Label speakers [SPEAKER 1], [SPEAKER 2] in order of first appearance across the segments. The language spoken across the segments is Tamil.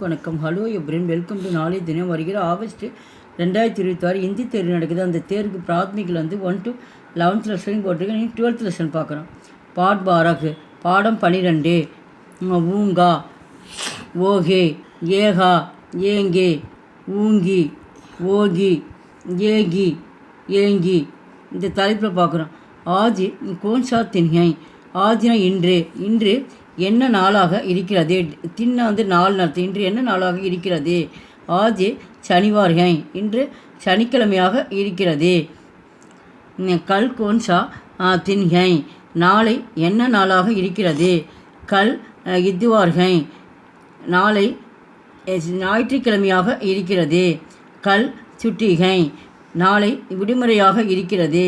[SPEAKER 1] வணக்கம். ஹலோ எப்ரின், வெல்கம் டு நாளைய தினம். வருகிற ஆகஸ்ட் 2026 ஹிந்தி தேர்வு நடக்குது. அந்த தேர்வுக்கு பிராத்மிகில் 1 to 11th லெசன் போட்டிருக்கேன். நீ 12th லெசன் பார்க்குறோம். பாட் பாரக் பாடம் 12. ஊங்கா, ஓகே, ஏகா, ஏங்கே, ஊங்கி, ஓகி, ஏகி, ஏங்கி. இந்த தலைப்பில் பார்க்குறோம். ஆஜ் கோன்சா தின்ஹை. ஆஜ்னா இன்று. இன்று என்ன நாளாக இருக்கிறது? தின்ன நாள் நடத்து. இன்று என்ன நாளாக இருக்கிறது? ஆஜ் சனிவார்கை. இன்று சனிக்கிழமையாக இருக்கிறது. கல் கோன்சா தின்ஹை. நாளை என்ன நாளாக இருக்கிறது? கல் இத்துவார்கை. நாளை ஞாயிற்றுக்கிழமையாக இருக்கிறது. கல் சுட்டிகை. நாளை விடுமுறையாக இருக்கிறது.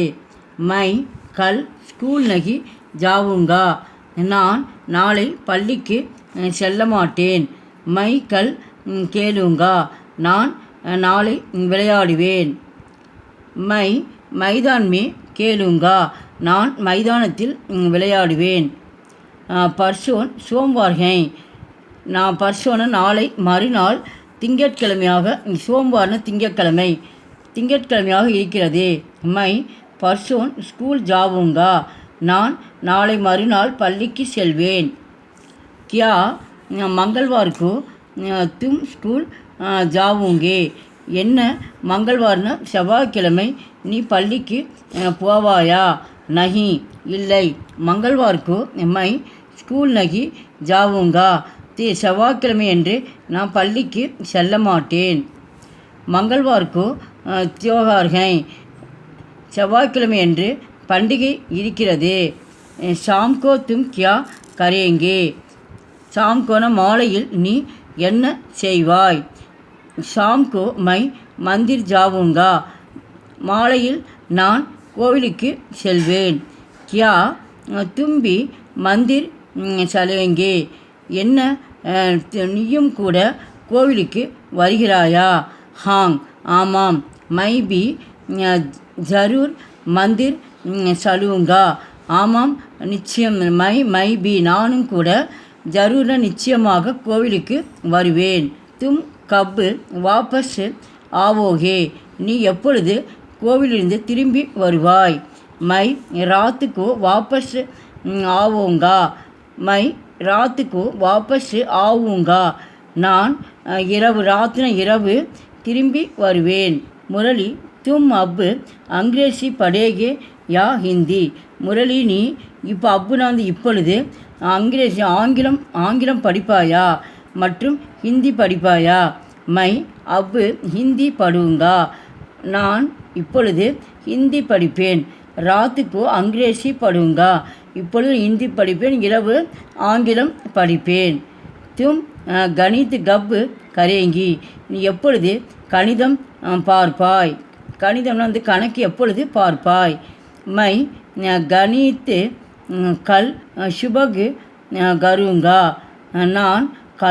[SPEAKER 1] மை கல் ஸ்கூல் நகி ஜாவுங்கா. நான் நாளை பள்ளிக்கு செல்ல மாட்டேன். மை கல் கேளுங்கா. நான் நாளை விளையாடுவேன். மை மைதான் மே கேளுங்கா. நான் மைதானத்தில் விளையாடுவேன். பர்சோன் சோம்வார்கை. நான் பர்சோன நாளை மறுநாள் திங்கட்கிழமையாக. சோம்வார்னு திங்கட்கிழமை. திங்கட்கிழமையாக இருக்கிறது. மை பர்சோன் ஸ்கூல் ஜாவுங்கா. நான் நாளை மறுநாள் பள்ளிக்கு செல்வேன். கியா மங்கள்வார்க்கு தும் ஸ்கூல் ஜாவுங்கே. என்ன மங்கள்வார்னா செவ்வாய்க்கிழமை நீ பள்ளிக்கு போவாயா? நகி இல்லை. மங்கள்வார்க்கு மை ஸ்கூல் நகி ஜாவுங்கா. செவ்வாய்க்கிழமை என்று நான் பள்ளிக்கு செல்ல மாட்டேன். மங்கள்வார்க்கு தியோகார்கை. செவ்வாய்க்கிழமை என்று பண்டிகை இருக்கிறது. ஷாம்கோ தும் கியா கரேங்கே. ஷாம்கோன மாலையில் நீ என்ன செய்வாய்? ஷாம்கோ மை மந்திர் ஜாவுங்கா. மாலையில் நான் கோவிலுக்கு செல்வேன். கியா தும்பி மந்திர் சலேங்கே. என்ன நீயும் கூட கோவிலுக்கு வருகிறாயா? ஹாங் ஆமாம். மை பி ஜரூர் மந்திர் சலூங்கா. ஆமாம் நிச்சயம். மை பி நானும் கூட ஜரூர நிச்சயமாக கோவிலுக்கு வருவேன். தும் கப் வாபஸ் ஆவோகே. நீ எப்பொழுது கோவிலிருந்து திரும்பி வருவாய்? மை ராத்துக்கு வாபஸ் ஆவோங்கா. மை ராத்துக்கு வாபஸ் ஆவுங்கா. நான் இரவு ராத்தின இரவு திரும்பி வருவேன். முரளி தும் அப் அங்கிரேசி படேகே யா ஹிந்தி. முரளி நீ இப்போ அப்புனா இப்பொழுது ஆங்கிலம் படிப்பாயா மற்றும் ஹிந்தி படிப்பாயா? மை அப்பு ஹிந்தி படுங்கா. நான் இப்பொழுது ஹிந்தி படிப்பேன். ராத்துக்கு அங்கிரேசி படுங்கா. இப்பொழுது ஹிந்தி படிப்பேன். இரவு ஆங்கிலம் படிப்பேன். தும் கணித் கப் கரேங்கி. நீ எப்பொழுது கணிதம் பார்ப்பாய்? கணிதம்னா கணக்கு எப்பொழுது பார்ப்பாய்? மை கணித்து கல் சுபகு கருங்கா. நான்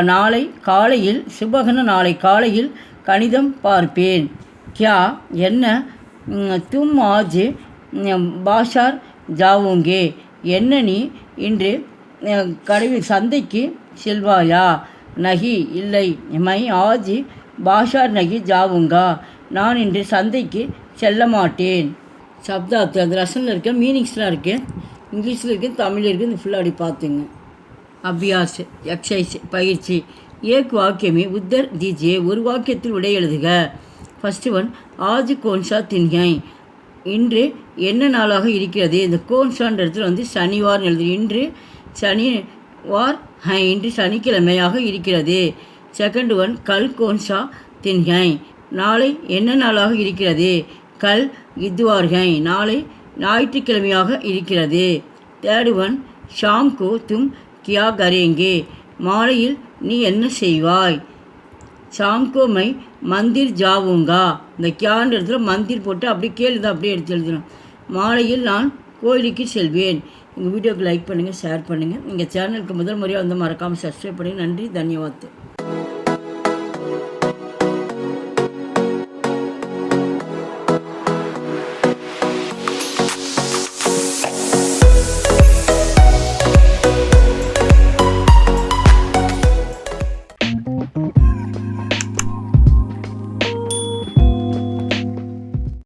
[SPEAKER 1] நாளை காலையில் சுபகன நாளை காலையில் கணிதம் பார்ப்பேன். கியா என்ன தும் ஆஜ் பாஷார் ஜாவுங்கே. என்ன நீ இன்று சந்தைக்கு செல்வாயா? நகி இல்லை. மை ஆஜ் பாஷார் நகி ஜாவுங்கா. நான் இன்று சந்தைக்கு செல்ல மாட்டேன். சப்தார்த்து அந்த லெசனில் இருக்க மீனிங்ஸ்லாம் இருக்குது. இங்கிலீஷில் இருக்குது, தமிழில் இருக்குது. இந்த ஃபுல்லாக அப்படி பார்த்துங்க. அபியாஸ் எக்ஸசைஸ் பயிற்சி. ஏக் வாக்கியமே உத்தர் தீஜியே. ஒரு வாக்கியத்தில் விடை எழுதுக. ஃபஸ்ட்டு ஒன் ஆஜ் கோன்சா தின்ஹை. இன்று என்ன நாளாக இருக்கிறது? இந்த கோன்சான்ற இடத்துல சனிவார் எழுது. இன்று சனிவார் ஹை. இன்று சனிக்கிழமையாக இருக்கிறது. செகண்ட் ஒன் கல் கோன்சா தின்ஹை. நாளை என்ன நாளாக இருக்கிறது? கல் இத்துவார்கை. நாளை ஞாயிற்றுக்கிழமையாக இருக்கிறது. தேர்ட் ஒன் ஷாம்கோ தும் கியா கரேங்கே. மாலையில் நீ என்ன செய்வாய்? ஷாம்கோ மை மந்திர் ஜாவுங்கா. இந்த கியான்ற இடத்துல மந்திர் போட்டு அப்படி கேளுதான் அப்படியே எடுத்து எழுதணும். மாலையில் நான் கோயிலுக்கு செல்வேன். எங்கள் வீடியோக்கு லைக் பண்ணுங்கள், ஷேர் பண்ணுங்கள். எங்கள் சேனலுக்கு முதல் முறையாக மறக்காமல் சப்ஸ்கிரைப் பண்ணுங்கள். நன்றி, தன்யவாத்.